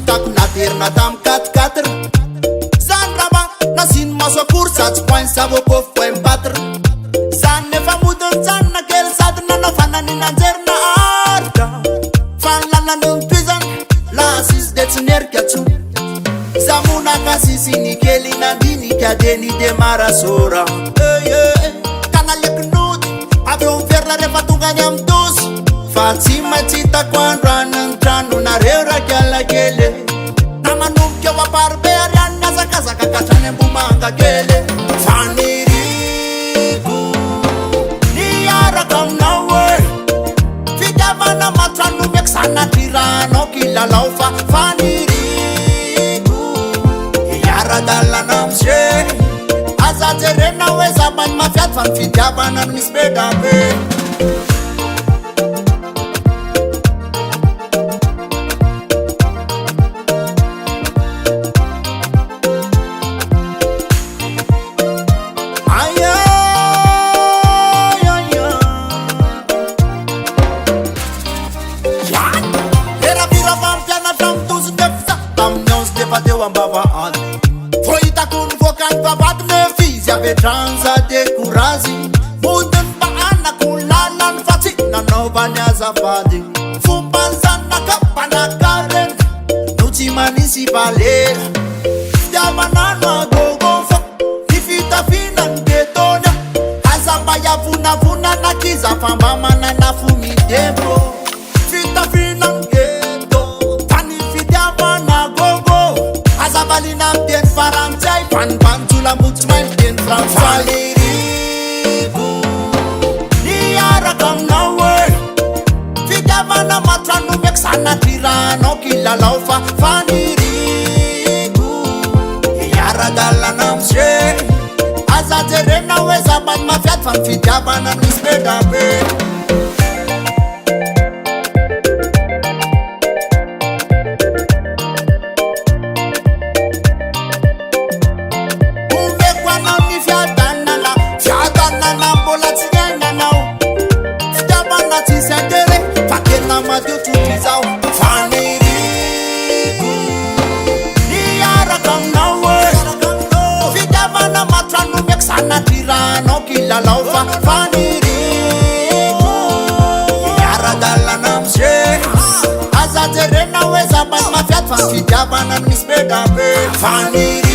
hitako naterina tam 4-4 zany raba nasiny maso akory tsy poin savoko foimbatre zany nefa modiny janona kely sady nanao fananinan-jerina aritra fa ny lalany toizany lasisy de tsy nerika tso zamonaka sisiny kely nandinika de ny de marasora kanalekinody avy eo miverina rehefa tonga ny amy tosy fa tsy maintsy hitako androanany trano nareo raky alakely na manomboka eo aparibe arianny azakazaka katrany ambomanga kely faniriko niaraka aminao e fitiavana matrano meky sanatrirano kilalao fa faniriko iaradalana amse azajerena hoe zabany mafiady fa mifitiavana no misy bedabe tranza dekurazy modiny mba anakolalany fa tsy nanaovany azafady fombanzanaka mpanakaren no tsy manisy valera fitiavanano agogo fa ny fitafinany detonya aza mba iavonavonanakiza fa mba manana fo midempo fitafinany geto fa ny fitiavana agogo aza valina amteny farantsay fa ny banjola motsy mainy faniriko niaraka aminao e fitiavana matrano meky sanatrirano kilalao fa faniriko iaradalana amse azajerena hoe zabany mafiady fa mifitiavana no misy bedabe kilalao fa faniriko iaradalana amse azajerena hoe zabany mafiady fa mifitiavana no misy bedabe faniriko